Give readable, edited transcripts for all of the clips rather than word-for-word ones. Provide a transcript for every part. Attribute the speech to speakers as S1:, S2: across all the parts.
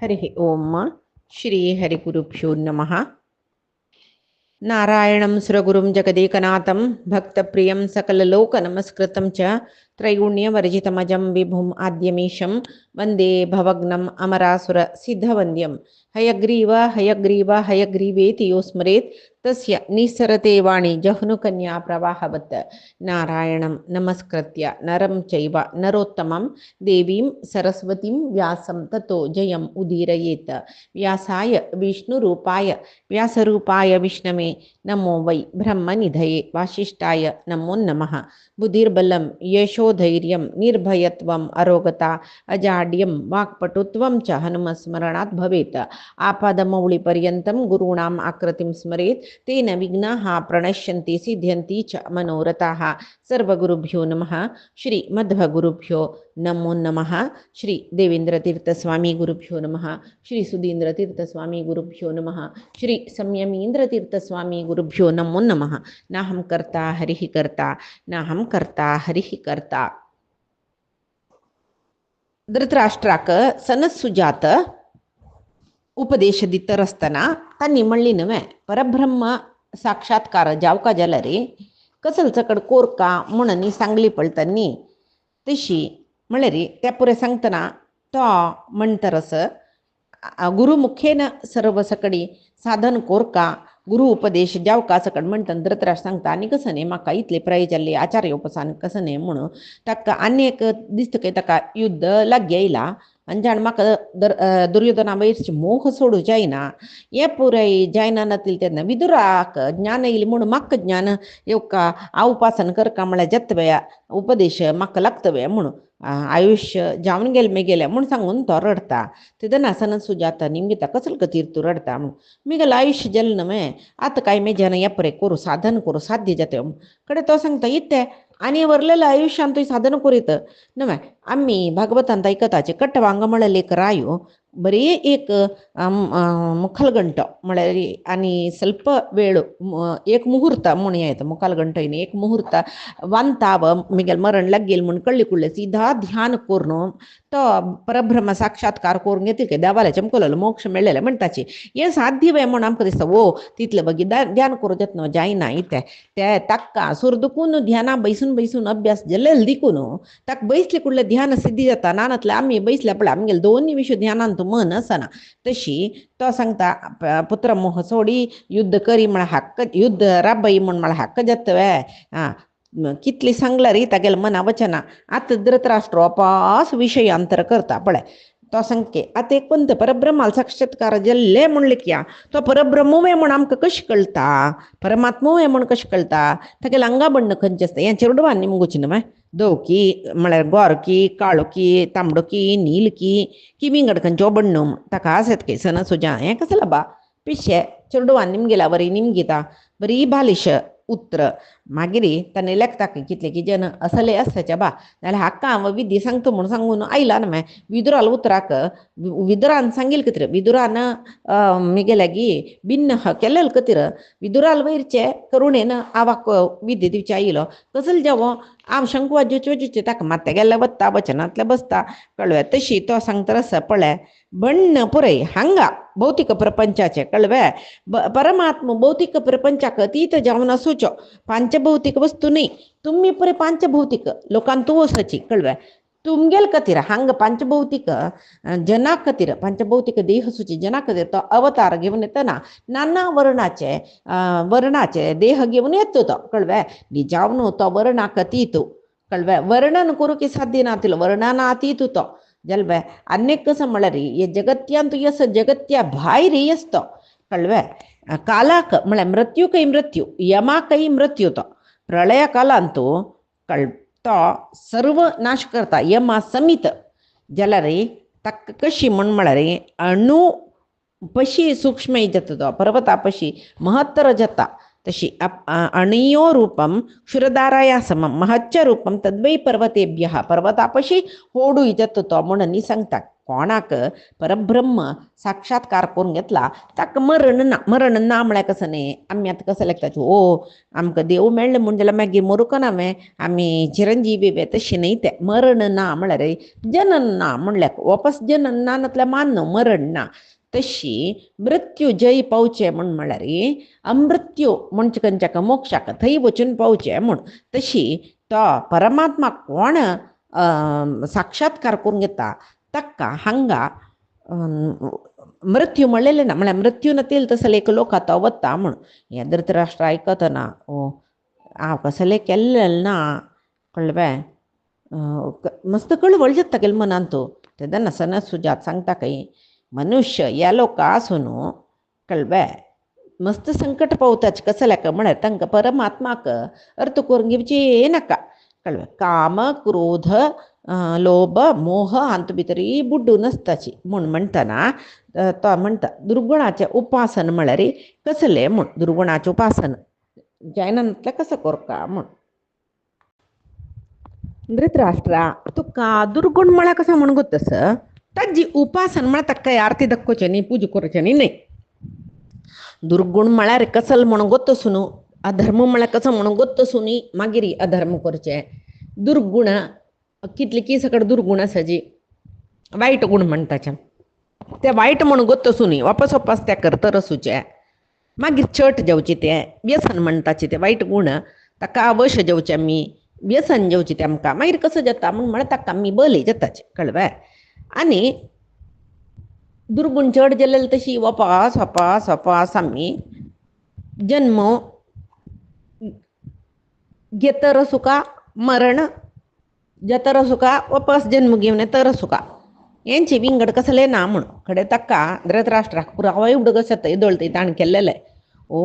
S1: हरिः ओम श्री हरिगुरुभ्यो नमः। नारायणं सुरगुरुं जगदेकनाथं भक्तप्रियं सकललोकनमस्कृतं च त्रैगुण्यवर्जितमजं विभुम् आद्यमीशं वन्दे भवग्नम् अमरासुरसिद्धवन्द्यं। हयग्रीव हयग्रीव हयग्रीवेति यो स्मरेत् तस्य निस्सरते वाणी जह्नुकन्या प्रवाहवत्। नारायणं नमस्कृत्य नरं चैव नरोत्तमं देवीं सरस्वतीं व्यासं ततो जयम् उदीरयेत्। व्यासाय विष्णुरूपाय व्यासरूपाय विष्णवे नमो वै ब्रह्मनिधये वासिष्ठाय नमो नमः। बुद्धिर्बलं यशोधैर्यं निर्भयत्वम् अरोगता अजाड्यं वाक्पटुत्वं च हनुमस्मरणात् भवेत्। आपादमौलिपर्यन्तं गुरूणाम् आकृतिं स्मरेत् तेन विघ्नाः प्रणश्यन्ति सिद्ध्यन्ति च मनोरथाः। सर्वगुरुभ्यो नमः। श्री मध्वगुरुभ्यो नमो नमः। श्री देवेंद्रतीर्थस्वामी गुरुभ्यो नमः। श्री सुधींद्रतीर्थस्वामी गुरुभ्यो नमः। श्री संयमींद्रतीर्थस्वामी गुरुभ्यो नमो नमः। नाहं कर्ता हरिः कर्ता नाहं कर्ता हरिः कर्ता. ಧೃತರಾಷ್ಟ್ರಾಕ ಸನಸ್ಸುಜಾತ ಉಪದೇಶ ದಿತ್ತರಸ್ತನ ತನ್ನಿ ಮಳ್ಳಿನವೆ परब्रह्म साक्षात्कार जावका जलरे कसल चकड कोरका म्हणनी सांगली पळतनी तशी म्हळरी त्या पुरे सांगतना तो म्हणतरस गुरु मुखेन सर्व सकडी साधन कोरका गुरु उपदेश जावका सकड म्हणटन धृतराष्ट्र सांगता आनी कसं न्ही म्हाका इतले प्राय जाल्ले आचार्य उपसान कसं न्ही म्हणून ताका आनी एक दिसता की ताका युद्ध लागी येयला आनी जाण म्हाका दुर्योधना वयरची मोह सोडू जायना हे पुराय जायना नातिल तेन्ना विदुराक ज्ञान येयली म्हणून म्हाका ज्ञान येवका हांव उपासन करका म्हळ्यार जत्वे उपदेश म्हाका लागतवे म्हणून आयुष्य जावन गेले म्हणून सांगून तो रडता. तिथं सनद सुजाता निमगिता कसल कतीर तू रडता म्हणून मिगल आयुष्य जल नवे आता काय मे जन येपरे करू साधन करू साध्य जाते कडे तो सांगता इत्ते आणि वरलेलं आयुष्यान तुय साधन करीत नवे आम्ही भागवतांत ऐकताचे कट्ट वांग म्हणले रायो बरी एक मुखालगंट म्हळ्यार आनी ಸ್ವಲ್ಪ वेळ एक मुहूर्त म्हणून येता मुखालगंट एक मुहूर्त वांताव मिगेल मरण लागेल म्हणून कळली कुळले सीधा ध्यान करून तो परब्रह्म साक्षात्कार करून घेतले की देवाला चमकलो मोक्ष मेळलेले म्हणटाची हे साध्य वे म्हणून आमकां दिसता ओ तितले बगी ध्यान करूं येतना जायना इते ते ताका सूर दुखून ध्याना बैसून अभ्यास जल्लेल दिकून ताका बैसले कुळले ध्यान सिद्धी जाता नानातले आम्ही बैसल्या पळय आमगेले 2 निमिष ध्यानांत मन असना तशी तो सांगता पुत्र मोह सोडी युद्ध करी म्हण हक्क युद्ध राबई म्हण म्हळ्यार हक्क जातवे कितली सांगला री तागेल मना वचना आतां धृतराष्ट्र अपास विशयांतर करता पळय तो सांगके आतां एक पंत परब्रह्माल साक्षात्कार जल्ले म्हणले की तो परब्रह्मवे म्हण आमकां कशें कळटा परमात्मवे म्हण कशें कळटा तागेले आंगा बण्ण खंयचे आसता हें चेडवान निमगुची न्हय धवकी म्हळ्यार गोरकी काळोकी तांबडोकी नीलकी की विंगड खंयच्यो बण्ण ताका आसत की सन सुजा हें कसं लाबा पिशे चेडवान निमगेला बरी निमगिता बरी बालिश उत्तर मागीर ताणें लेखता कितले की जन असले आसताचे बा नाल्यार हाका हांव विधी सांगता म्हूण सांगून आयला न्हय विदुराल उतराक विदुरान सांगील कितें विदुरान मिगेल्यागी भिन्न केलेल कतीर विदुराल वयरचे करुणेन आवाक विधी दिवचे आयलो कसले जावो हांव शंकुवा ज्योचे ताका माते गेल्ले वत्ता वचनांतले बसता कळ्ळें तशी तो सांगता आसा पळय बण्ण पुरय हांगा भौतिक प्रपंचाचे कळवे परमात्म भौतिक प्रपंचाक अतीत जावन आसूचो पांचभौतिक वस्तू न्ही तुम्ही पुरे पांचभौतिक लोकांत तूं वचची कळवे तुमगेल खातीर हांगा पांचभौतिक जना खातीर पांचभौतिक देह सुची जना खातीर तो अवतार घेवन येतना नाना वर्णाचे देह घेवन येतो तो कळवे निजावन तो वर्णाक अतीत कळवे वर्णन करू की साध्य नातिलो वर्णना अतीत तो जल्वे अनेक कसं म्हळ्यार हे जगत्यान तू यस जगत्या भायर येसतो कळवे कालाक म्हळ्यार मृत्यूकय मृत्यू यमाकय मृत्यू तो प्रळय कालांतू तो सर्व नाश करता यमा समित जाल्यार ताका कशी म्हण म्हळ्यार अणू पशी सूक्ष्म जाता तो पर्वता पशी महत्तर जाता तशी अणियो रूपम क्षुरदाराया समम महच्च रूपम तद्वै पर्वतेभ्यः पर्वतापशी होडू जाता तो म्हणून सांगता कोणाक परब्रह्म साक्षात्कार करून घेतला ताका मरण ना म्हळ्यार कसं न्ही आमी आतां कसं लागता ओ आमकां देव मेळ्ळें म्हूण जाल्यार मागीर मरूं ना हांवें आमी चिरंजीवी बी तशें न्ही तें मरण ना म्हळ्यार जनन ना म्हणल्यार वापस जनन ना नातल्यार मान न्हू मरण ना तशी मृत्यू जय पावचें म्हळ्यार अमृत्यू म्हणजे खंयच्याक मोक्षाक थंय वचून पावचें म्हूण तशी तो परमात्मा कोण साक्षात्कार करून घेता ताका हांगा मृत्यू म्हणलेलें ना म्हळ्यार मृत्यू नतील तसले एक लोक आतां वता म्हूण हें धृतराष्ट्र आयकतना ओ हांव कसलें केल्लें ना कळ्ळें मस्त कळवळ जाता गेले मनान तूं तेन्ना सनत्सुजात सांगता काही मनुष्य ह्या लोका आसून कळ्ळें मस्त संकट पावताच कसल्याक म्हळ्यार तांकां परमात्माक अर्थ करून घेवची नाका कळ्ळें काम क्रोध लोभ मोह हांतू भितरी बुड्डून आसताची म्हूण म्हणटना तो म्हणटा दुर्गुणाचें उपासन म्हळ्यार कसलें म्हूण दुर्गुणाचें उपासन जैनांतलें कसं करता म्हूण धृतराष्ट्रा तुका दुर्गुण म्हळ्यार कसं म्हणून गोतस ताजी उपासन म्हळ्यार ताका काय आरती दाखोवचें न्ही पूजा करचें न्ही दुर्गुण म्हळ्यार कसल म्हणून गोतसून अधर्म म्हळ्यार कसं म्हणून गोतसून मागीर अधर्म करचें दुर्गुण कितले की सकट दुर्गुण आसा जी वायट गुण म्हणटाचे ते वायट म्हणून गोतसून वापस वापस त्या करतर आसूचें मागीर चट जेवचें तें व्यसन म्हणटाचें तें वायट गुण ताका अवश्य जेवचें आमी व्यसन जेवचें तें आमकां मागीर कसो जाता म्हळ्यार ताका आमी बली जाताचें कळ्ळें आनी दुर्गुण चड जाल्यार तशी वपास वपास वपास आमी जन्म घेतर आसूं का मरण जतर आसूं का वापस जन्म घेवन येतर आसूं का हेंचे विंगड कसलें ना म्हूण खडें ताका धृतराष्ट्राक पुरावो एवढो कसो इदळतय ताणें केल्लें ओ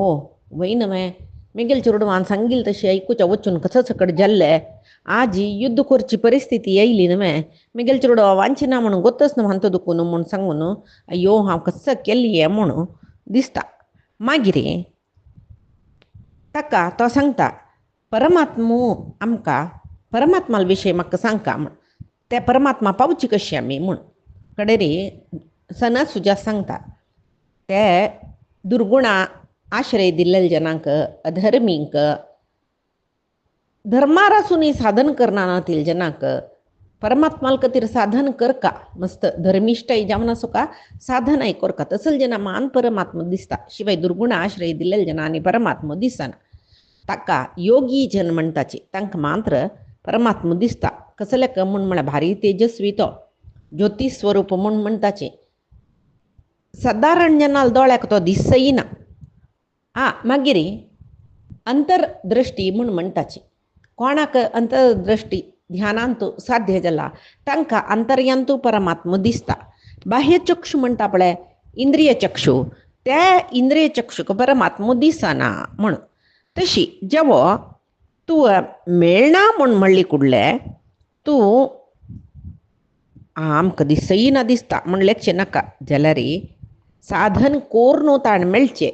S1: वय न्हय मेगेल चेडवान सांगिल्लें तशें आयकुचें वचून कसो सकट जाल्लें आज युद्ध करची परिस्थिती येयली न्हय मेगेल चेडवा वांचिना म्हणून गोतच न्हू हांतो दुखून म्हूण सांगून अय्यो हांव कसो केल्ली हें म्हणून दिसता मागीर ताका तो सांगता परमात्मो आमकां परमात्मा विशयी म्हाका सांगता म्हूण ते परमात्मा पावची कशी आमी म्हूण कडेरी सनत्सुजा सांगता ते दुर्गुणा आश्रय दिल्लेल्या जनांक अधर्मींक धर्मार आसून साधन करना नातील जनाक परमात्माल खातीर साधन करका मस्त धर्मिष्टय जावन आसूं का साधनाय करका तसल जना मान परमात्मा दिसता शिवाय दुर्गुणा आश्रय दिल्लेल्या जनांनी परमात्मा दिसना ताका योगी जन म्हणटाचे तांकां मात्र परमात्मा दिसता कसलें म्हूण म्हळ्यार भारी तेजस्वी तो ज्योती स्वरूप म्हूण म्हणटाचे सादारण जनाल दोळ्याक तो दिसयना मागीर अंतरदृश्टी म्हूण म्हणटाची कोणाक अंतरदृश्टी ध्यानांतू साध्य जाला तांकां अंतर्यांतू परमात्मा दिसता बाह्य चक्षु म्हणटा पळय इंद्रिय चक्षु ते इंद्रिय चक्षुक परमात्मा दिसना म्हूण तशी जेवो तूं मेळना म्हूण म्हणली कुडले तूं आमकां दिसयना दिसता म्हूण लेखचें नाका जाल्यार साधन कोर न्हू ताण मेळचें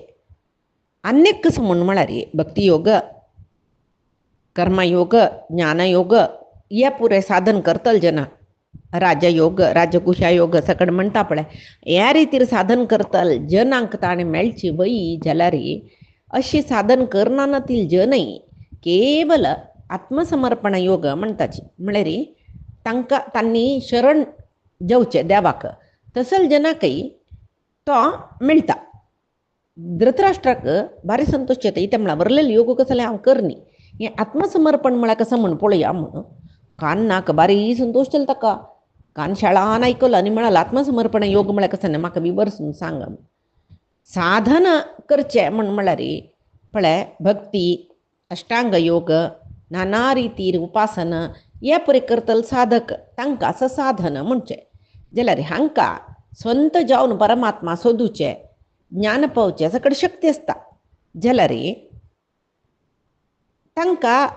S1: अनेक कसं म्हूण म्हळ्यार भक्तियोग कर्मयोग ज्ञानयोग हे पुरे साधन करतले जना राजयोग राजकुशायोग सकट म्हणटा पळय ह्या रितीर साधन करतले जनांक ताणें मेळची वय जाल्यार अशी साधन करना नातील जनय केवल आत्मसमर्पण योग म्हणटाची म्हळ्यार तांकां तांणी शरण जेवचें देवाक तसल जनाकय तो मेळटा धृतराष्ट्राक भारी संतोश येता इथे म्हळ्यार बरलेले योग कसले हांव करनी हें आत्मसमर्पण म्हळ्यार कसं म्हण पळोवया म्हणून कान नाक भारी संतोश जालो ताका कान शाळान आयकलो आनी म्हणालो आत्मसमर्पण योग म्हळ्यार कसं न्हय म्हाका विवरसून सांग साधन करचें म्हळ्यार पळय भक्ती अष्टांग योग नाना रितीर उपासन हे परी करतले साधक तांकां असं साधन म्हणचें जाल्यार हांकां स्वंत जावन परमात्मा सोदुचें ज्ञान पावचें सकट शक्ती आसता जाल्यार तांकां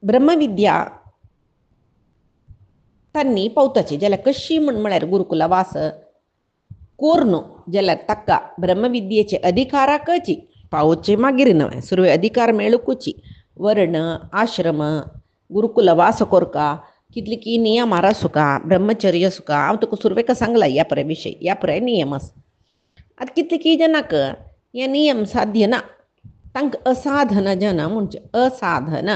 S1: ब्रह्मविद्या तांणी पावताची जाल्यार कशी म्हळ्यार गुरुकुला वास कोर न्हू जाल्यार ताका ब्रह्मविद्येचे अधिकाराकची पावचे मागीर न्हय सुरवे अधिकार मेळुकूची वर्ण आश्रम गुरुकुल वास कोरका कितली की नियमार असू का ब्रह्मचर्य असू का हांव तुका सुरवेका सांगला ह्या परे विशय ह्या परे नियम आस आतां कितले की जनाक हे नियम साध्य ना तांकां असाधन जना म्हणजे असाधन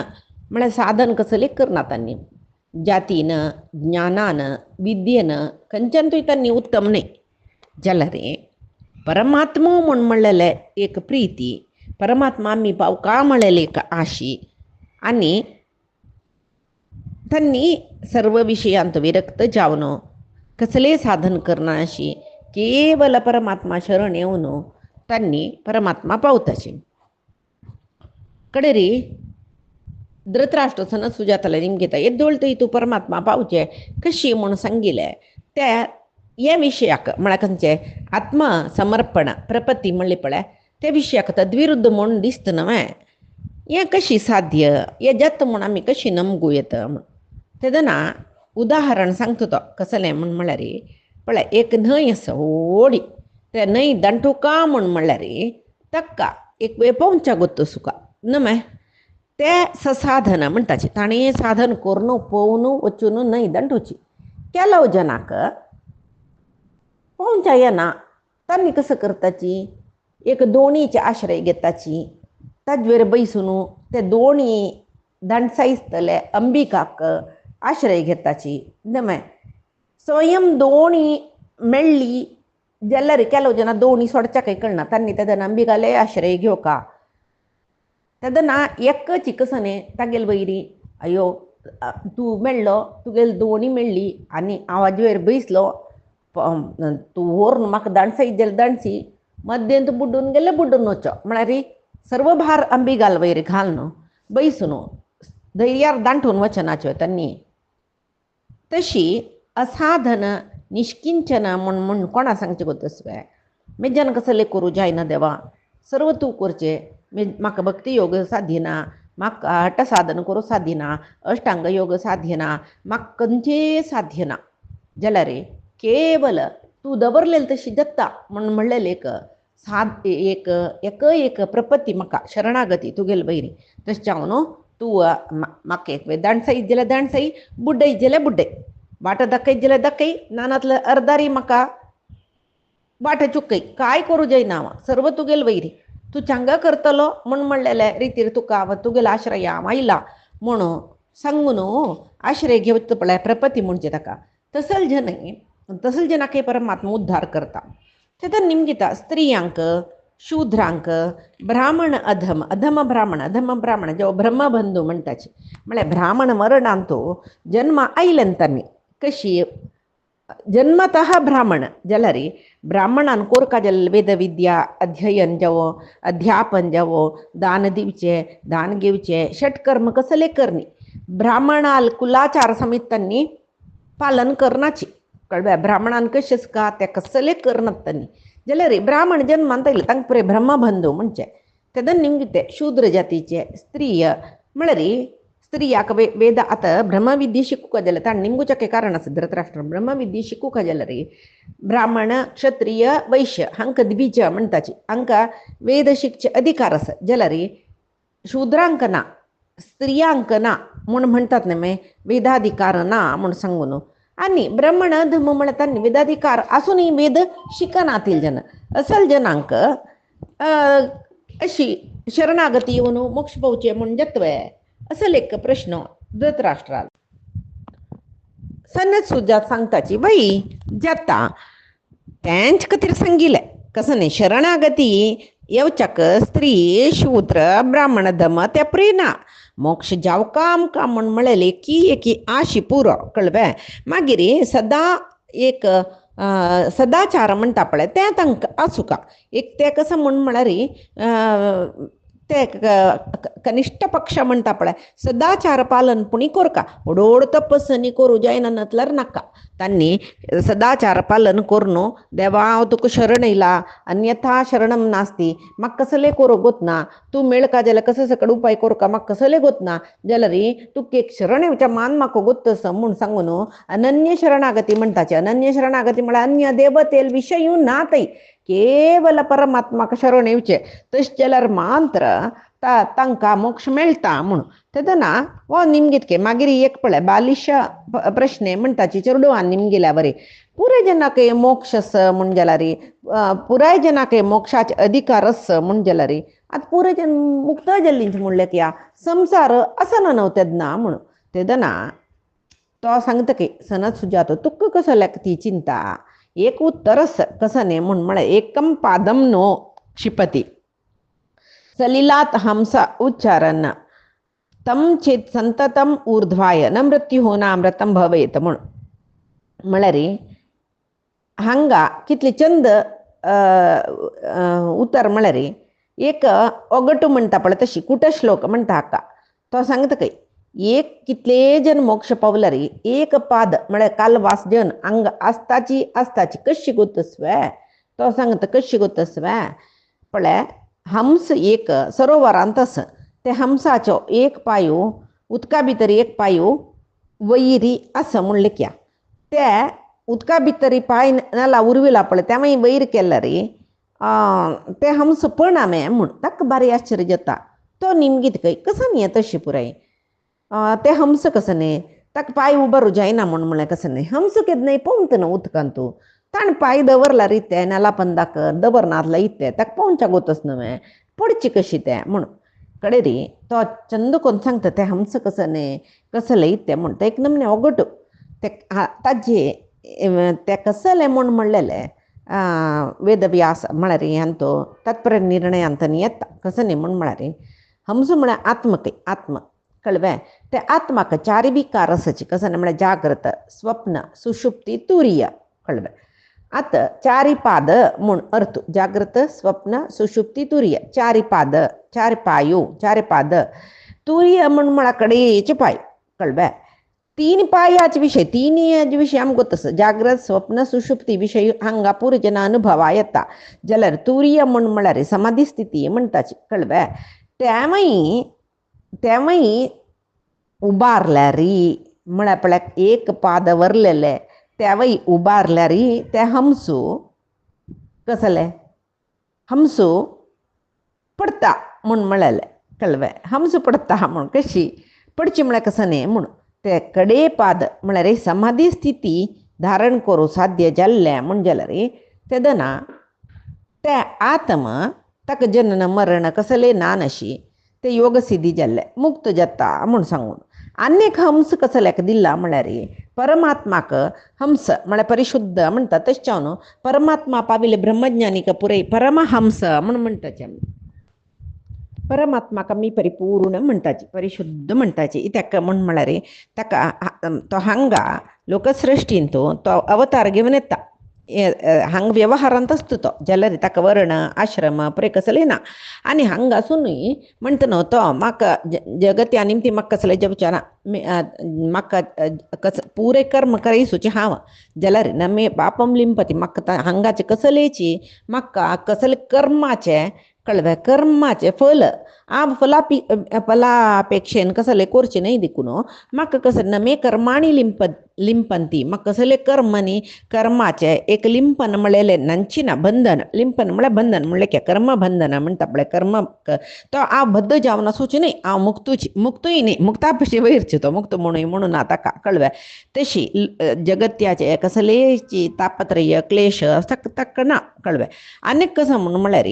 S1: म्हळ्यार साधन कसले करना तांणी जातीन ज्ञानान विद्येन खंयच्यानूय तांणी उत्तम न्ही जाल्यार परमात्मा म्हूण म्हणलेले एक प्रिती परमात्मा आमी पावका म्हणलेली एक आशी आनी त्यांनी सर्व विषयांत विरक्त जावन कसले साधन करना अशी केवल परमात्मा शरण येवन त्यांनी परमात्मा पावताचे कडेरी धृतराष्ट्र सुजाताला निमगेता एद्दोळतय तूं परमात्मा पावचे कशी म्हूण सांगिले त्या हे विशयाक म्हळ्यार खंयचे आत्मसमर्पण प्रपत्ती म्हणली पळय त्या विशयाक तद्विरुद्ध म्हूण दिसता न्हय हें कशी साध्य हें जाता म्हूण आमी कशी नमगूं येता म्हूण तेदना उदाहरण सांगता तो कसलें म्हूण म्हळ्यार पळय एक न्हंय आसा व्हडी त्या न्हंय दांटुका म्हूण म्हळ्यार ताका एक वेळ पोंवच्या गोत्त सुका न्हय ते ससाधन म्हणटाचे ताणें साधन करून पोवन वचून न्हंय दांटुची केलो जनाक पोंवच्या येना तांणी कसं करताची एक दोणीचे आश्रय घेताची ताजेर बैसून ते दोणी दांडसायसतले अंबिकाक आश्रय घेताची न्हय स्वयं दोणी मेळ्ळी जाल्यार केलो जना दोणी सोडच्याकय कळना तांणी तेदना अंबिकाले आश्रय घेवका तेदना एक चिकसने तागेले वयरी अयो तूं मेळ्ळो तुगेली दोणी मेळ्ळी आनी हांव हाजे वयर बैसलो तूं व्हरून म्हाका दांडसायत जाल्यार दांडसी मध्येंत बुड्डून गेल्यार बुड्डून वचो म्हळ्यार सर्व भार अंबिकाल वयर घालून बैसून धैर्यार दांठून वचनाच्यो तांणी तशी असाधन निष्किंचन म्हूण कोणा सांगचें गो तसवें मेजन कसले करूं जायना देवा सर्व तूं करचें म्हाका भक्ती योग साधिना म्हाका हठ साधन करूं साधिना अष्टांग योग साधिना म्हाका खंयचें साध्य ना जाल्यार केवल तूं दवरलेली तशी दत्ता म्हूण म्हणलेलें एक प्रपत्ती म्हाका शरणागती तुगेले वयरी तशें हांव न्हू तूं म्हाका एक वेळ दांडसायत जाल्यार दांडसाय बुड्डयत जाल्यार बुड्डय वाटो दाखयत जाल्यार दाखय नानातले अर्दारी म्हाका वाटो चुकय कांय करूं जायना हांव सर्व तुगेले वयरी तूं चांगा करतलो म्हूण म्हणलेले रितीर तुका तुगेलो आश्रय हांव आयला म्हूण सांगून आश्रय घेवचो पळय प्रपत्ती म्हणचे ताका तसले जनाक परमात्मा उद्धार करता तेदन निमगिता स्त्रियांक शूद्रांक ब्राह्मण अधम ब्राह्मण जो ब्रह्मबंधू म्हणटाचे म्हळ्यार ब्राह्मण मरणांतू जन्म आयलें तांणी कशी जन्मतः ब्राह्मण जाल्यार ब्राह्मणान कोरका जाल्यार वेद विद्या अध्ययन जावो अध्यापन जावो दान दिवचे दान घेवचे षटकर्म कसले करनी ब्राह्मणाल कुलाचार समेत तांणी पालन करनाची कळ्ळें ब्राह्मणान कशें का ते कसले करनात तांणी जाल्यार ब्राह्मण जन्मांत आयले तांकां पळय ब्रह्मबंधू म्हणचे तेदन निमगे शूद्र जातीचे स्त्रीय म्हळ्यार स्त्रियाक वेद आतां ब्रह्मविद्या शिकूंक जाल्यार ताणें निमगुचें कारण आसा धृतराष्ट्र ब्रह्मविद्या शिकूंक जाल्यार ब्राह्मण क्षत्रिय वैश्य हांकां द्विज म्हणटाची हांकां वेद शिकचे अधिकार आसा जाल्यार शूद्रांक ना स्त्रियांक ना म्हूण म्हणटात न्ही मागीर वेदाधिकार ना म्हूण सांगून आनी ब्राह्मण धर्म म्हळ्यार तांणी वेदाधिकार आसूनय वेद शिकनातील जन असल जनांक अशी शरणागती येवन मोक्ष पावचे म्हूण जत्वे असले एक प्रश्न धृतराष्ट्राल सनद सुजात सांगताची बाई जाता तेंच खातीर सांगिल्लें कसं न्ही शरणागती येवच्याक स्त्री शूद्र ब्राह्मण धर्म ते प्रेना मोक्ष जावका आमकां म्हूण म्हळेलें की आशी पुरो कळ्ळें मागीर सदा एक सदाचार म्हणटा पळय तें तांकां आसूं एक ते कसं म्हूण म्हळ्यार ते कनिश्ठ पक्ष म्हणटा पळय सदाचार पालन पुणी कोरका ओडोड तपस्नी करूं जायना नतल्यार नाका तांणी सदाचार पालन करून देवा हांव तुका शरण येयला अन्यथा शरणम नास्ती म्हाका कसले करूं गोतना तूं मेळका जाल्यार कसो सकट उपाय करूं म्हाका कसले गोतना जाल्यार तुका एक शरण येवच्या मान म्हाका गोत्तस म्हूण सांगून अनन्य शरणागती म्हणटाचे अनन्य शरणागती म्हळ्यार अन्य देवतेल विशय नातय केवल परमात्माक शरण येवचे तशें जाल्यार मात्र तांकां मोक्ष मेळटा म्हूण तेदना वो निमगेतके मागीर एक पळय बालिश प्रश्ने म्हणटाची चेडवान निमगेल्या बरे पुराय जनाके मोक्ष आस म्हूण गेला रे पुराय जनाके मोक्षाचे अधिकार आस म्हूण गेला रे आतां पुराय जन मुक्त जाल्लींच म्हणलें की संसार असना न्हू तेदना म्हूण तेदना तो सांगता की सनत सुजातो तुक्क कसो लेक ती चिंता एक उत्तरस कसं न्ही म्हूण म्हळें एकम पादम नो क्षिपती सलिलात हंसा उच्चारण तम चेत संततम ऊर्ध्वाय न मृत्यू हो ना अमृतम भवेत म्हूण म्हळ्यार हांगा कितले चंद उतर म्हळ्यार एक ओगटू म्हणटा पळय तशी कुटश्लोक म्हणटा हाका तो सांगता की एक कितले जन मोक्ष पावला रे एक पाद म्हळ्यार कालवास जन अंग आस्ताची कशी गोतस्वे तो सांगता कशी गोतस्वे पळय हंस एक सरोवरांत आस ते हंसाचो एक पांयो उदका भितर एक पांयो वैरी आस म्हणलें क्या ते उदका भितर पांय नाला उरविला पळय त्या मागीर वैर केला रे ते हंस पळनामे म्हूण ताका बारी आश्चर्य जाता तो निमगीत खंय कसं न्ही तशी पुराय ते हंस कसं न्ही ताका पांय उबारू जायना म्हूण म्हळें कसं न्ही हंस केन्ना पोवंक न्हू उदकांत तूं ताणें पांय दवरला रिते नाला पंदाक दवरनातला इते ताका पोवच्या गोतच न्हय पडची कशी ते म्हूण कडे रे तो चंद कोण सांगता ते हंस कसं न्ही कसले इते म्हूण ते एक नमने ओगटू ते ताजे ते कसले म्हूण म्हणलेले वेदव्यास म्हळ्यार अंतो तत्पर निर्णय अंत येता कसं न्ही म्हूण म्हळ्यार हंस म्हळ्यार आत्मके आत्म कळवे ते आत्माक चारी विकार आसाची कसं न्ही म्हळ्यार जागृत स्वप्न सुषुप्ती तुरीय कळवे आतां चारी पाद म्हूण अर्थ जागृत स्वप्न सुषुप्ती तुरीय चारी पाद चार पांयो चार पाद तुरीय म्हूण म्हळ्यार कडेचे पांय कळवे तीन पांयाचे विशय तिनूय विशय आमकां गोतस जागृत स्वप्न सुषुप्ती विशय हांगा पुरजन अनुभवा येता जाल्यार तुरीय म्हूण म्हळ्यार समाधी स्थिती म्हणटाची कळवे तेवय उबारल्या री म्हळ्यार पळय एक पाद वरलेले तेवय उबारल्या री ते हंसू कसले हंसू पडता म्हूण म्हळेलें कळवे हंस पडता म्हूण कशी पडची म्हळ्यार कसं न्ही म्हूण ते कडे पाद म्हळ्यार समाधी स्थिती धारण करूं साध्य जाल्लें म्हूण जाल्यार तेदना ते आत्म ताका जनन मरण कसले ना नशी ते योग सिद्धी जाल्ले मुक्त जाता म्हूण सांगून आनीक हंस कसल्याक दिला म्हळ्यार परमात्माक हंस म्हळ्यार परिशुद्ध म्हणटा तशें न्हू परमात्मा पाविले ब्रह्मज्ञानीक पुरय परमहंस म्हूण म्हणटाचे परमात्माक आमी परिपूर्ण म्हणटाची परिशुद्ध म्हणटाची इत्याक म्हूण म्हळ्यार ताका तो हांगा लोकसृश्टीन तो अवतार घेवन येता हांगा व्यवहारांत आसता तो जाल्यार ताका वर्ण आश्रम पुरे कसले ना आनी हांगा आसुनूय म्हणटा न्हू तो म्हाका जगत्या निमती म्हाका कसले जेवचे ना म्हाका पुरे कर्म करयसूचे हांव जाल्यार नमे पापम लिंपती म्हाका हांगाचे कसलेची म्हाका कसले कर्माचे कळवे कर्माचे फल फलापेक्षेन कसले करचे न्ही देखून म्हाका कसले नमे कर्माणी लिंपंती म्हाका कसले कर्म न्ही कर्माचे एक लिंपन म्हळेले नंचिना बंधन लिंपन म्हळ्यार बंधन म्हणलें की कर्म बंधन म्हणटा पळय कर्म तो हांव बद्ध जावन आसूचे न्ही हांव मुक्तूय न्ही मुक्ता पेशी वयरचे तो मुक्त म्हणून ताका कळवे तशी जगत्याचे कसलेची तापत्रय क्लेश ताका ना कळवे आनीक कसं म्हणून म्हळ्यार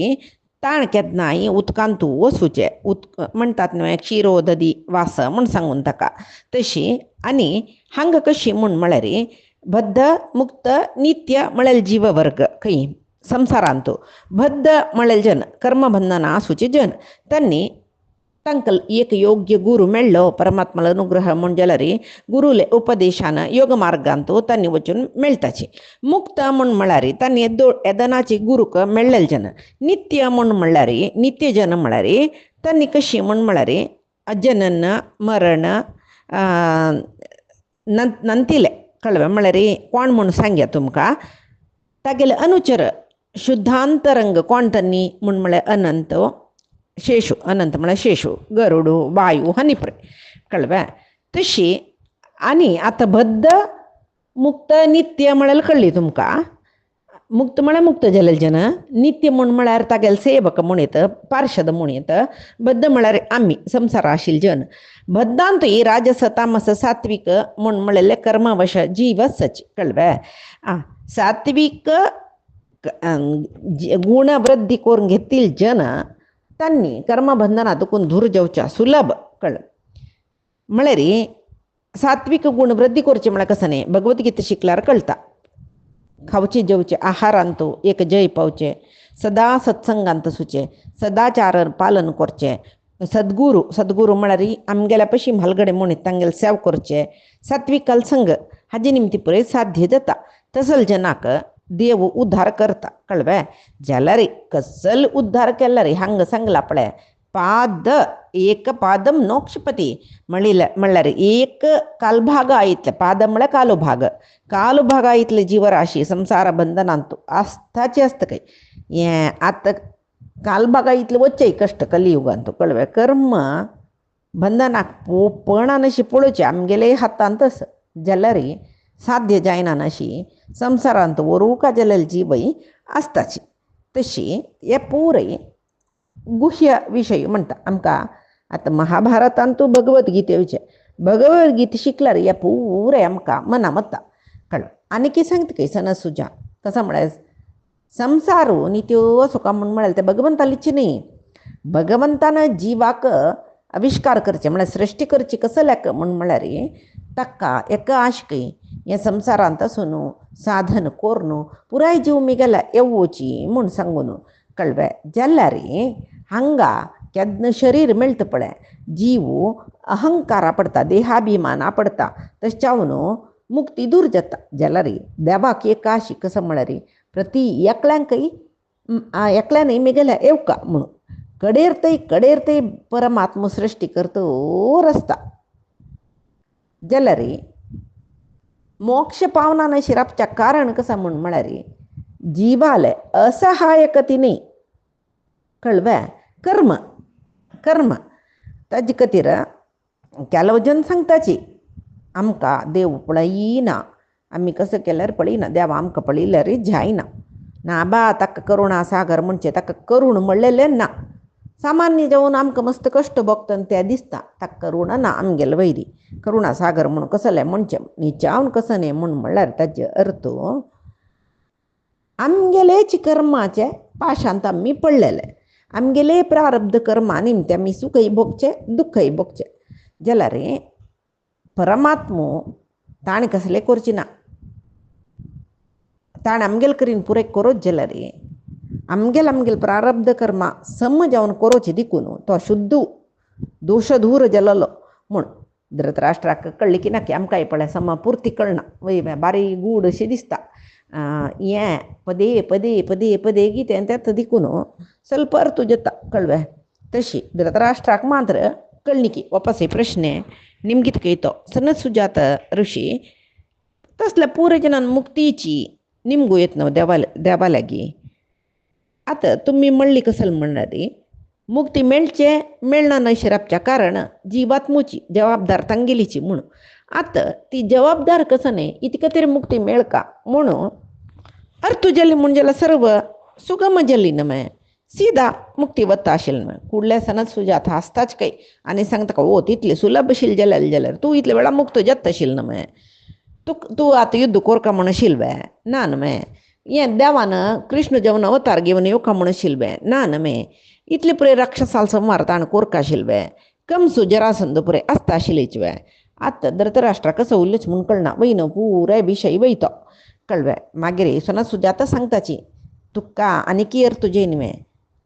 S1: ताण केन्नाय उदकांत वसूचे म्हणटात न्हय क्षीरो ददी वास म्हूण सांगून ताका तशी आनी हांगा कशी म्हूण म्हळ्यार बद्ध मुक्त नित्य म्हळ्यार जीव वर्ग खंय संवसारांत बद्ध म्हळ्यार जन कर्मबंधना आसूचे जन तांकां एक योग्य गुरू मेळ्ळो परमात्मालो अनुग्रह म्हूण जाल्यार गुरुले उपदेशान योग मार्गांत तांणी वचून मेळटाचे मुक्त म्हूण म्हळ्यार तांणी येदनाचे गुरूक मेळ्ळेले जन नित्य म्हूण म्हळ्यार नित्य जन म्हळ्यार तांणी कशी म्हूण म्हळ्यार जनन मरण नंतिले कळवे म्हळ्यार कोण म्हूण सांगया तुमकां तागेले अनुचर शुद्धांतरंग कोण तांणी म्हूण म्हळ्यार अनंत शेषू अनंत म्हळ्यार शेषू गरुडू वायू हनिप्रे कळवे तशी आनी आतां बद्ध मुक्त नित्य म्हळ्यार कळ्ळी तुमकां मुक्त म्हळ्यार मुक्त जालेले जन, नित्य म्हूण म्हळ्यार तागेले सेवक म्हूण येत, पार्शद म्हूण येत, बद्ध म्हळ्यार आमी संवसारा आशिल्ले जन. बद्दांतूय राजस तामस सात्विक म्हूण म्हळेले कर्मवश जीव सच कळ्ळें. सात्विक गुणवृद्धी करून घेतील जन त्यांनी कर्मबंधनातून दूर जावच्या सुलभ कळ्ळें. म्हळ्यार सात्विक गुण वृद्धी करचे म्हळ्यार कसं न्ही, भगवद्गीता शिकल्यार कळटा. खावचे जेवचे आहारांतू एक जय पावचे, सदा सत्संगांत सुचे, सदाचार पालन करचे, सद्गुरू म्हळ्यार आमगेल्या पशी म्हालगडे म्हूण तांगेले सेव करचे, सात्विक संग हाजे निमती पुरे साध्य जाता. तसल जनाक देव उद्धार करता कळ्ळें. जाल्यार कसल उद्धार केला रे हांग सांगला पळय. पाद एक पादम नोक्षपती म्हणल्यार एक कालभाग आयतले, पाद म्हळ्यार कालो भाग आयतले जीवराशी संसार बंधनांतू आस्थाचे असतं काही हें आतां कालभागा इतले वच्चे कष्ट कलियुगांतू कळ्ळें. कर्म बंधनाक पळणान अशी पळोवचें आमगेले हातांत आसा, जाल्यार साध्य जायना अशी संवसारांत वरूका जालेली जीवय आसताची. तशी हे पुरे गुह्य विशय म्हणटा आमकां. आतां महाभारतांतू भगवद्गीता शिकल्यार हे पुरे आमकां मना वता कळ्ळें. आनी कितें सांगता काय सनसुजा कसं म्हळ्यार संवसारू नित्यो सुखा म्हूण म्हळ्यार ते भगवंताली इच्छा न्ही. भगवंतान जिवाक आविश्कार करचे म्हळ्यार सृश्टी करची कसल्याक म्हूण म्हळ्यार ताका एका आशकय हे संवसारांत आसून साधन करून पुराय जीव मिगेला येवची म्हूण सांगून कळ्ळें. जाल्यार हांगा केन्ना शरीर मेळटा पळय, जीव अहंकारा पडता, देहाभिमाना पडता, तशें मुक्ती दूर जाता. जाल्यार देवाक एकाशी कसं म्हळ्यार प्रति एकल्यानय मिगेल्या येवका म्हणून कडेर ते परमात्म सृश्टी करतो रस्ता. जाल्यार मोक्ष पावना शिरापच्या कारण कसं म्हूण म्हळ्यार जिवाले असहायकतेने कळ्ळें कर्म ताजे खातीर केलो जन सांगताची आमकां देव पळयना, आमी कसं केल्यार पळयना, देव आमकां पळयल्यार जायना. ना बा ताका करुणा सागर म्हणचे ताका करूण म्हणलेलें ना. सामान्य जावन आमकां मस्त कश्ट भोगतना तें दिसता ताका करुणा ना आमगेलो वैरी. करुणा सागर म्हणून कसलें म्हणचें न्हिचावन कसं न्ही म्हूण म्हळ्यार ताजे अर्थ आमगेलेच कर्माचे पाशांत आमी पडलेले, आमगेले प्रारब्ध कर्मा निमते आमी सुखय भोगचे दुख्खय भोगचे. जाल्यार परमात्मो ताणें कसलें करची ना, ताणें आमगेले करीन पुरे करोच जाल्यार आमगेले प्रारब्ध कर्मा सम जावन करोचे देखून तो शुद्ध दोश दूर जालोलो म्हूण धृतराष्ट्राक कळ्ळें की ना की आमकांय पळय सम पुर्ती कळना वय बारीक गूढ अशें दिसता. हें पदे पदे पदे पदे कितें तें देखून ಸ್ವಲ್ಪ अर्थ जाता कळ्ळें. तशी धृतराष्ट्राक मात्र कळ्ळी की वापस प्रश्न निमगीत कळतो सनत्सुजात ऋषी तसल्या पुरे जनान मुक्तीची निमगू येत न्हू देवा लागी. आतां तुमी म्हणली कसं म्हणल्यार मुक्ती मेळना न्हय शिरपच्या कारण जिवात्मूची जबाबदार तांगेलीची म्हणून. आतां ती जबाबदार कसं न्ही इतके खातीर मुक्ती मेळका म्हणून अर्थ जाली म्हूण जाल्यार सर्व सुगम जाली न्हय, सीधा मुक्ती वता आशिल्ली न्हय. फुडल्या सनत सुजात हांसताच काय आनी सांगता का ओ तितलें सुलभ आशिल्लें जाल्यार तूं इतले वेळा मुक्त जाता आशिल्लो न्हय, तूं आतां युद्ध करका म्हण आशिल्लें ना न्हय. हें देवान कृष्ण जेवण अवतार घेवन येवका म्हण आशिल्लें ना न्हय. इतले पुरे राक्षसाल संवार ताणें करका आशिल्लें, कंस जरासंध पुरे आसता आशिल्लेच वेळ. आतां धृतराष्ट्रा कसो उरलेच म्हूण कळना वयन पुराय विशय वयतो कळ्ळें. मागीर सनत सुजाता सांगताची तुका आनीक अर्थ तुजे न्हय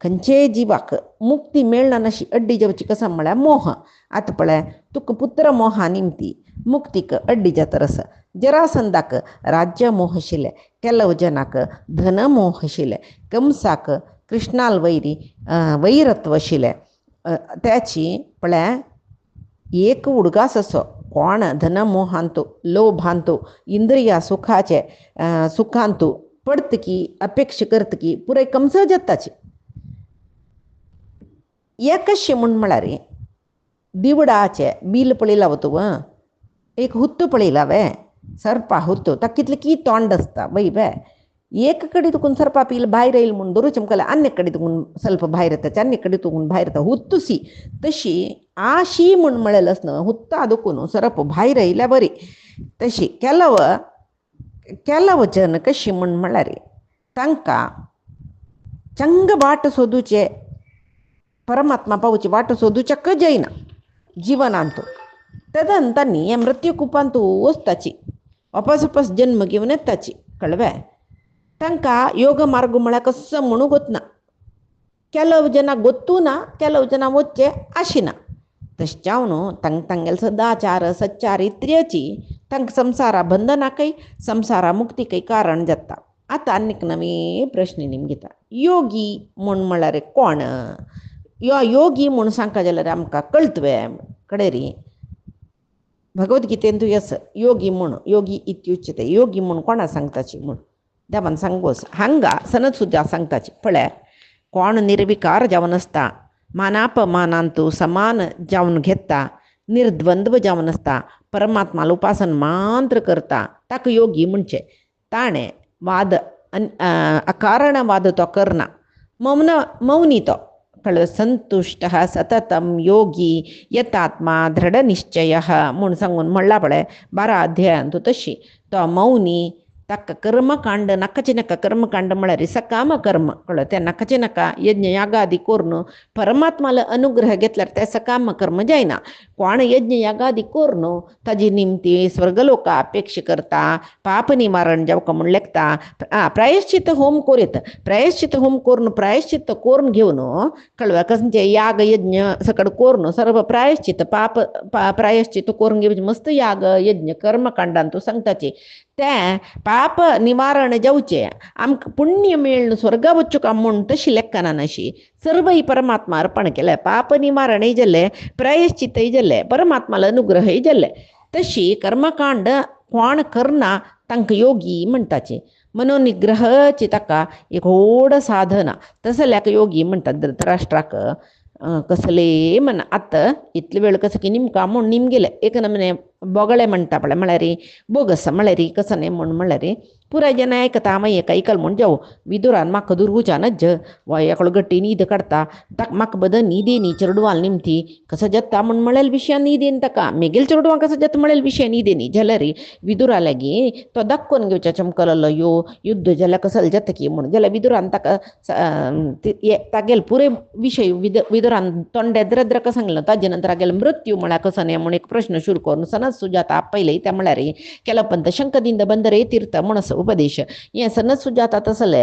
S1: खंयचे जिवाक मुक्ती मेळना अशी अड्डी जावची कसं म्हळ्यार मोह. आतां पळय तुका पुत्र मोहा निमती मुक्तीक अड्डी जाता रस. जरासंधाक राज्य मोह आशिल्लें, केलव जनाक धन मोह आशिल्लें, कंसाक कृष्णाल वैरत्व आशिल्लें. त्याची पळय एक उडगास असो कोण धन मोहांतू लोभांतू इंद्रिया सुखांतू पडतकी अपेक्षा करतकी पुराय कंस जाताची. एकशे म्हूण म्हळ्यार दिवडाचे बील पळयला तूं एक हुत्तो पळयला वे सर्पा हुत्तो ताका कितलें की तोंड आसता वय एक कडी तुकून सरपाप येईल भायर येईल म्हणून दररोज चमकला अन्य कडी तुकून ಸ್ವಲ್ಪ भायर येता अन्य कडी तुकून भायर येता हुत्तुसी तशी आशी म्हण म्हळेलच न्हू हुत्ता ಅದಕ್ಕೂ सरप भायर येयल्या बरी तशी ಕೆಲವು ಜನ कशी म्हण म्हळ्यार तांकां चंग वाट सोदूचे परमात्मा पावची वाट सोदूचेक जायना जिवनांतू तेदन तांणी हे मृत्यू कुपांतू वचताची वापस जन्म घेवन येताची कळवे तांकां योग मार्ग म्हळ्यार कसो म्हणू ಗೊತ್ತಿನ ಕೆಲವು ಜನ ಗೊತ್ತೂ ना ಕೆಲವು ಜನ वच्चे आशिना तशें जावन तांगेले सदाचार सच्चार इत्र्याची तांकां संवसारा बंधनाकय संवसारा मुक्तीकय कारण जाता आतां आनीक नवी प्रश्न निमगे घेता योगी म्हूण म्हळ्यार कोण यो योगी म्हूण सांगता जाल्यार आमकां कळतवे कडेरी भगवद्गीतेन तुवें योगी म्हूण योगी इत्युच्यते योगी म्हूण कोणा सांगताची म्हूण देवान सांगोस हांगा सनद सुद्दां सांगताची पळयार कोण निर्विकार जावन आसता मानापमानांतू समान जावन घेता निर्द्वंद्व जावन आसता परमात्माला उपासन मात्र करता ताका योगी म्हणचे ताणें वाद अकारणवाद तो करना मौनी तो कळ्ळें संतुष्ट सततम योगी यतात्मा दृढनिश्चय म्हूण सांगून म्हणला पळय 12 अध्यायांतू तशी तो मौनी ताका कर्मकांड नाकाचे नाका कर्मकांड म्हळ्यार सकाम कर्म कळ्ळें तें नाकाचे नाका यज्ञ यागादी करून परमात्माला अनुग्रह घेतल्यार तें सकाम कर्म जायना कोण यज्ञ यागादी करून ताजी निमती स्वर्गलोका अपेक्षा करता पाप निवारण जावका म्हूण लेखता प्रायश्चित होम कोरीत प्रायश्चित होम करून प्रायश्चित करून घेवन कळ्ळें खंयचे याग यज्ञ सकट करून सर्व प्रायश्चित पाप प्रायश्चित करून घेवचे मस्त याग यज्ञ कर्मकांडांतू सांगताची तें पाप निवारण जावचे आमकां पुण्य मेळून स्वर्गा वचूंक म्हूण तशी लेखना अशी सर्व ही परमात्मा अर्पण केलें पाप निवारणय जालें प्रायश्चितय जालें परमात्माला अनुग्रहय जालें तशी कर्मकांड कोण करना तांकां योगी म्हणटाचे मनोनिग्रहाची ताका एक व्हड साधना तसल्याक योगी म्हणटात धृतराष्ट्राक कसले म्हण आतां इतले वेळ कसं की निमकां म्हूण निमगेले एक नमने बोगळे म्हणटा पळय म्हळ्यार बोगस म्हळ्यार कसं न्ही म्हूण म्हळ्यार पुराय जन आयकता मागीर एका आयकल म्हूण जावं विदुरान म्हाका दुर्गुचानच वयाकलो गट्टी न्हीद काडटा ताका म्हाका बद न्हिदे न्ही चेडवाल निमती कसो जत्ता म्हूण म्हळेल विशयान न्हिदेन ताका मेगेल चेडवां कसो जत्ता म्हळेल विशय न्हिदे न्ही जाल्यार विदुरा लागीं तो दाखोवन घेवच्या चमकलो यो युद्ध जाल्यार कसो जाता की म्हूण जाल्यार विदुरान ताका तागेले पुरे विशय विदुरान तोंडेद्रद्रक सांगलो ताजे नंतर तागेलो मृत्यू म्हळ्यार कसो न्ही म्हूण एक प्रश्न सुरू करून सनद सुजाता आपयले त्या म्हळ्यार ಕೆಲಪಂತ ಶಂಕದಿಂದ ಬಂದರೆ ತೀರ್ಥ ಮನಸ್ಸು ಉಪದೇಶ हे सनद सुजाता तसले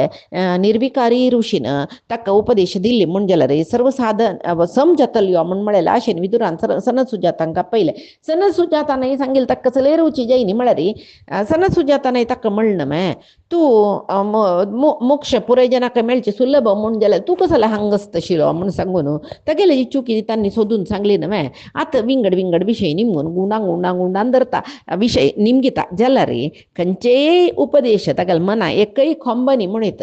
S1: निर्विकारी ऋषीन ताका उपदेश दिल्ली म्हूण जाल्यार सर्व साधन समजतल यो म्हूण म्हळें आशेन विदुरान सनद सुजातांक आपयले सनद सुजातानय सांगेल ताका कसले रुची जायनी म्हळ्यार सनद सुजातानय ताका म्हणलें मे तूं मोक्ष पुराय जनाक मेळचे सुलभ म्हूण जाल्यार तूं कसले हांगस तशिलो म्हूण सांगून तागेले जी चुकी तांणी सोदून सांगली न्हय आतां विंगड विंगड विशय निमगून गुंडान धरता विशय निमगिता जाल्यार खंयचेय उपदेश तागेले मना एकय खोंबनी म्हणीत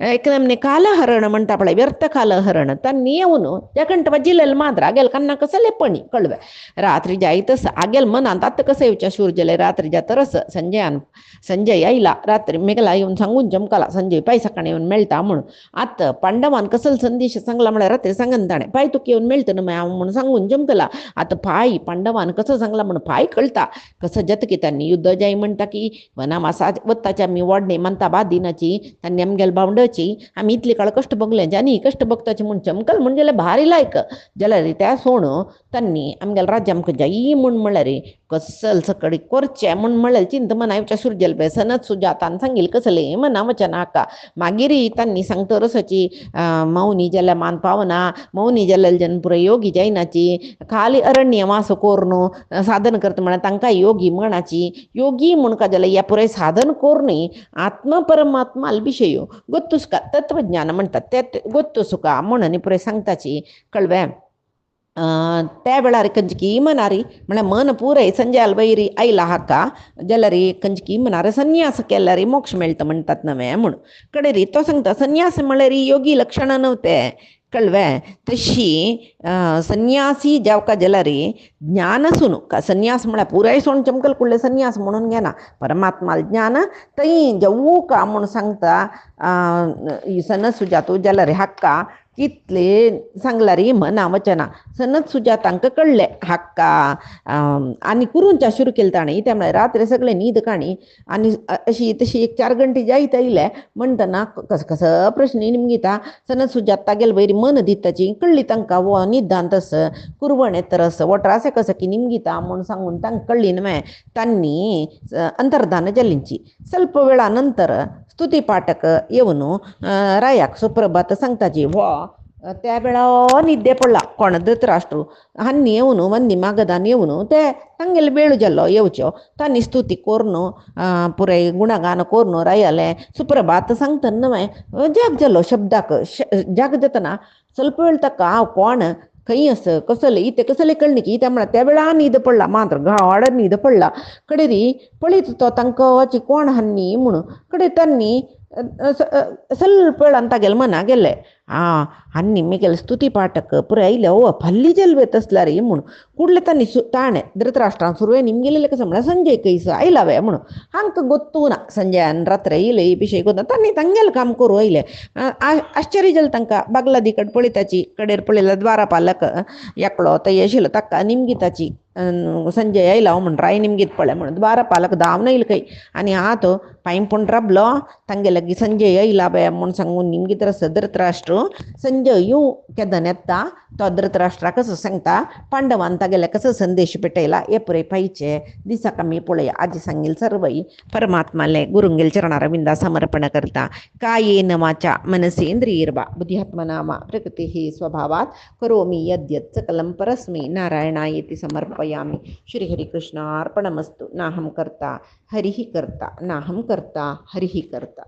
S1: एक नमने कालहरण म्हणटा पळय व्यर्थ कालहरण तांणी येवन तेकंट वाजिल्लेले मात्र आगेल कन्ना कसं लेपणी कळवे रात्री जायतस आगेल मनांत आतां कसं येवच्या शूर जाले रात्री जातरस संजय आयला रात्री मेघला येवन सांगून चमकला संजय पाय सकाळी येवन मेळटा म्हणून आतां पांडवान कसलो संदेश सांगला म्हळ्यार रात्री सांगन ताणें पाय तुका येवन मेळटा न्हय हांव म्हणून सांगून चमकला आतां पाय पांडवान कसो सांगला म्हणून पाय कळटा कसं जाता की तांणी युद्ध जाय म्हणटा की वनामासा वत्ताची आमी वडणे म्हणटा बाद दिनाची तांणी आमगेले बावंडाची आमी इतले काळ कश्ट भोगले आनी कश्ट भोगताचे म्हूण चमकल म्हूण जाल्यार भारी लायक जाल्यार त्या सोण तांणी आमगेले राज्य आमकां जायी म्हूण म्हळ्यार कसल सकडी करचें म्हूण म्हळ्यार चिंत मना येवच्या सुरजेल पळय सनद सुजातान सांगील कसले मना वचना हाका मागीर तांणी सांगता रसाची मौनी जाल्यार मान पावना मौनी जाल्यार जन पुराय योगी जायनाची खाली अरण्य वास करून साधन करता म्हळ्यार तांकां योगी म्हणाची योगी म्हणका जाल्यार ह्या पुराय साधन करून आत्म परमात्मा विशयो गोत्तुसका तत्वज्ञान म्हणटात ते गोत्तुसका म्हणून पुराय सांगताची कळ्ळें त्या वेळार कंजकी मनारी म्हळ्यार मन पुराय संजयाल वैरी आयला हाका जाल्यार कंजकी मनार संन्यास केल्यार मोक्ष मेळटा म्हणटात नवे म्हूण कडेरी तो सांगता संन्यास म्हळ्यार योगी लक्षण नव्हते कळ्ळें तशी संन्यासी जावका जाल्यार ज्ञानसून का संन्यास म्हणा पुराय सोण चमकल कुडले संन्यास म्हणून घ्या ना परमात्मा ज्ञान तई जवू का म्हणून सांगता ಈ ಸನತ್ ಸುಜಾತು ಜಲರಿ ಹಕ್ಕ कितले सांगलारी मना वचना सनत सुजातांक कळले हक्का आणि कुरूंच्या सुरू केलं ताणें त्यामुळे रात्री सगळे न्हीद काणी आणि अशी तशी एक 4 गंटी जायत आयले म्हणटना कस प्रश्न निमगिता सनत सुजाता गेल बैरी मन दिताची कळली तांकां वो निदान तस कुरवणे तरस वट्रासे कसं की निमगिता म्हणून सांगून तांकां कळली न्हय तांणी अंतर्धान जल्लींची ಸ್ವಲ್ಪ वेळानंतर स्तुती पाठक येवन रायाक सुप्रभात सांगताची वो त्या वेळा निद्ದೆ पडला कोण धृतराष्ट्र हांनी येवन वंदी मागदान येवन ते तांगेले बेळू जाल्लो येवच्यो तांणी स्तुती कोरून पुराय गुणगान कोरून रायले सुप्रभात सांगतना न्हय जाग जालो शब्दाक जाग जातना ಸ್ವಲ್ಪ वेळ तक हांव कोण खंय असं कसले इथे कसले कळणी की त्यामुळे त्या वेळा न्हीद पडला मात्र गाड न्हीद पडला कडेरी पळीत तो तांकां वाची कोण हान्नी म्हणून कडे तांणी ಸ್ವಲ್ಪ वेळ ಅಂತ गेल मना गेले हान्नी मेगेल स्तुती पाठक पुरे आयले ಓ फल्ली जल्वे तसला रे म्हणून ಕೂಡಲೇ ತಾನಿ ತಾಣೆ ಧೃತರಾಷ್ಟ್ರ ಸುರುವೆ ನಿಮ್ಗೆಲ್ಲ ಲೆಕ್ಕ ಸಂಬಳ ಸಂಜೆ ಕೈಸ ಐಲವೆ म्हणून हांक ಗೊತ್ತೂ ना संजय रात्र येयले ही विषय गोता तांणी तांगेल काम करू आयले आश्चर्य जालें तांकां बागला दिकड पळयताची कडेर पळयला द्वारपालक एकलो ते आशिल्लो ताका निमगिताची संजय आयला म्हण राय निमगीत पळय म्हणून द्वारपालक धांवन येयलो खंय आनी हात पांय पूण राबलो तांगे लागीं संजय आयला बे म्हूण सांगून निमगीत रस धृतराष्ट्र संजय येऊ केदन येता तो धृतराष्ट्राक कसो सांगता पांडवान तागेले कसो संदेश पेटयला हे पुरे पाहिजे दिसाक आमी पळया आजी सांगील सर्वई परमात्माले गुरुंगेल चरणारविंदा समर्पण करता कायेन वाचा मनसेंद्रियर्वा बुद्ध्यात्मनामा प्रकृतिः स्वभावात् करोमि यद्यत् सकलं परस्मै नारायणायेति समर्पयामि श्रीहरिकृष्णार्पणमस्तु नाहं कर्ता हरिः कर्ता नाहं कर्ता हरिः कर्ता।